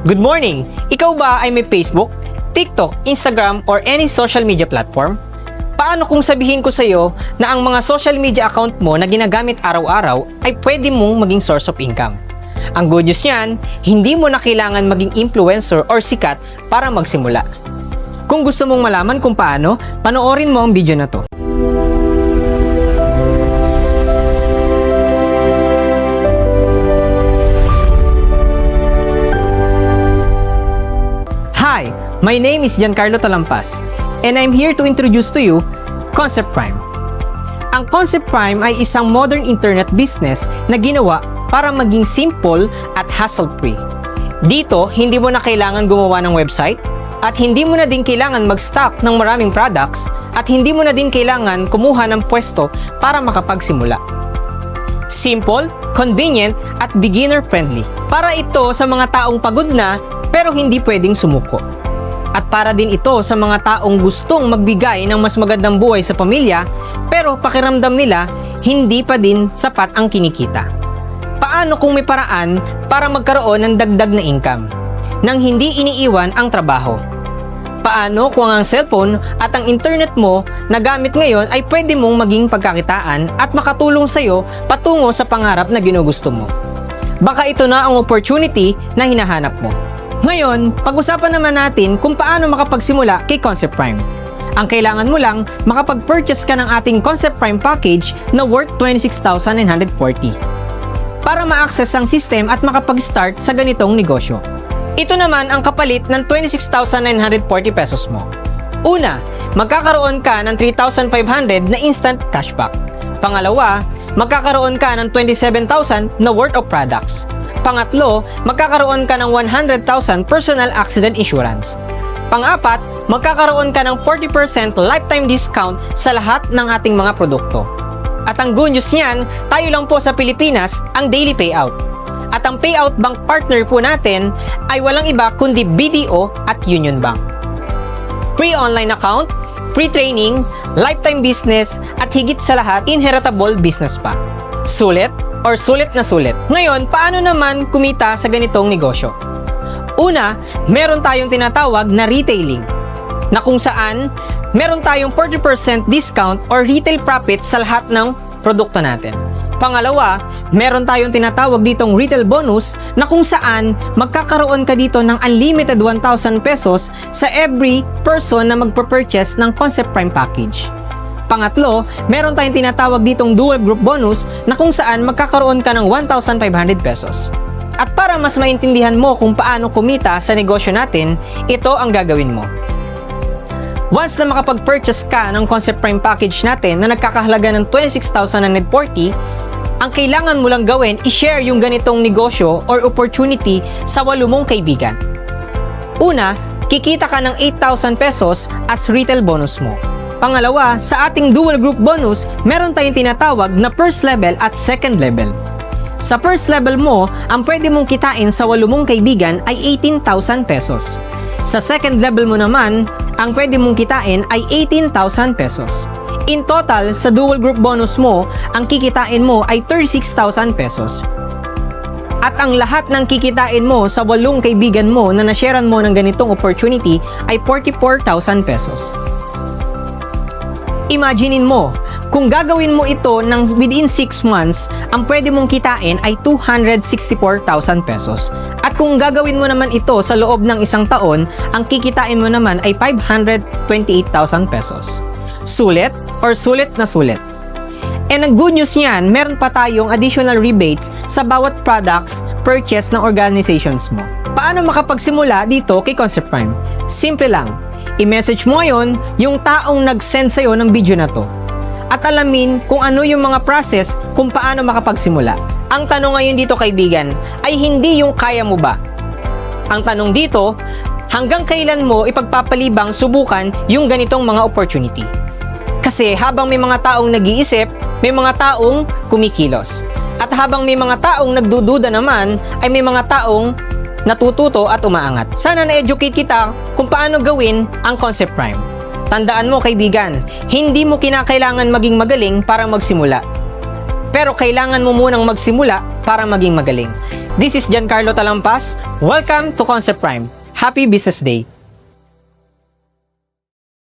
Good morning! Ikaw ba ay may Facebook, TikTok, Instagram, or any social media platform? Paano kung sabihin ko sa iyo na ang mga social media account mo na ginagamit araw-araw ay pwede mong maging source of income? Ang good news niyan, hindi mo na kailangan maging influencer or sikat para magsimula. Kung gusto mong malaman kung paano, panoorin mo ang video na to. Hi, my name is Giancarlo Talampas and I'm here to introduce to you Concept Prime. Ang Concept Prime ay isang modern internet business na ginawa para maging simple at hassle-free. Dito, hindi mo na kailangan gumawa ng website at hindi mo na din kailangan mag-stock ng maraming products at hindi mo na din kailangan kumuha ng pwesto para makapagsimula. Simple, convenient at beginner-friendly. Para ito sa mga taong pagod na pero hindi pwedeng sumuko. At para din ito sa mga taong gustong magbigay ng mas magandang buhay sa pamilya pero pakiramdam nila hindi pa din sapat ang kinikita. Paano kung may paraan para magkaroon ng dagdag na income nang hindi iniiwan ang trabaho? Paano kung ang cellphone at ang internet mo na gamit ngayon ay pwede mong maging pagkakitaan at makatulong sa iyo patungo sa pangarap na ginugusto mo? Baka ito na ang opportunity na hinahanap mo. Ngayon, pag-usapan naman natin kung paano makapagsimula kay Concept Prime. Ang kailangan mo lang, makapag-purchase ka ng ating Concept Prime package na worth 26,940 para ma-access ang system at makapag-start sa ganitong negosyo. Ito naman ang kapalit ng 26,940 pesos mo. Una, magkakaroon ka ng 3,500 na instant cashback. Pangalawa, magkakaroon ka ng 27,000 na worth of products. Pangatlo, magkakaroon ka ng 100,000 personal accident insurance. Pang-apat, magkakaroon ka ng 40% lifetime discount sa lahat ng ating mga produkto. At ang good news niyan, tayo lang po sa Pilipinas ang daily payout. At ang payout bank partner po natin ay walang iba kundi BDO at Union Bank. Free online account, free training, lifetime business, at higit sa lahat, inheritable business pa. Sulit or sulit na sulit. Ngayon, paano naman kumita sa ganitong negosyo? Una, meron tayong tinatawag na retailing, na kung saan meron tayong 40% discount or retail profit sa lahat ng produkto natin. Pangalawa, meron tayong tinatawag ditong retail bonus na kung saan magkakaroon ka dito ng unlimited 1,000 pesos sa every person na magpa-purchase ng Concept Prime package. Pangatlo, meron tayong tinatawag ditong dual group bonus na kung saan magkakaroon ka ng 1,500 pesos. At para mas maintindihan mo kung paano kumita sa negosyo natin, ito ang gagawin mo. Once na makapag-purchase ka ng Concept Prime package natin na nagkakahalaga ng 26,940, ang kailangan mo lang gawin i-share yung ganitong negosyo or opportunity sa 8 mong kaibigan. Una, kikita ka ng 8,000 pesos as retail bonus mo. Pangalawa, sa ating dual group bonus, meron tayong tinatawag na first level at second level. Sa first level mo, ang pwede mong kitain sa 8 mong kaibigan ay 18,000 pesos. Sa second level mo naman, ang pwede mong kitain ay 18,000 pesos. In total, sa dual group bonus mo, ang kikitain mo ay 36,000 pesos. At ang lahat ng kikitain mo sa 8 kaibigan mo na nasharean mo ng ganitong opportunity ay 44,000 pesos. Imaginein mo, kung gagawin mo ito ng within 6 months, ang pwede mong kitain ay 264,000 pesos. At kung gagawin mo naman ito sa loob ng 1 taon, ang kikitain mo naman ay 528,000 pesos. Sulit or sulit na sulit? And ang good news niyan, meron pa tayong additional rebates sa bawat products purchase ng organizations mo. Paano makapagsimula dito kay Concept Prime? Simple lang. I-message mo yon yung taong nag-send sa'yo ng video na to. At alamin kung ano yung mga process kung paano makapagsimula. Ang tanong ngayon dito kaibigan ay hindi yung kaya mo ba. Ang tanong dito, hanggang kailan mo ipagpapalibang subukan yung ganitong mga opportunity. Kasi habang may mga taong nag-iisip, may mga taong kumikilos. At habang may mga taong nagdududa naman, ay may mga taong natututo at umaangat. Sana na-educate kita kung paano gawin ang Concept Prime. Tandaan mo kaibigan, hindi mo kinakailangan maging magaling para magsimula. Pero kailangan mo munang magsimula para maging magaling. This is Giancarlo Talampas. Welcome to Concept Prime. Happy Business Day!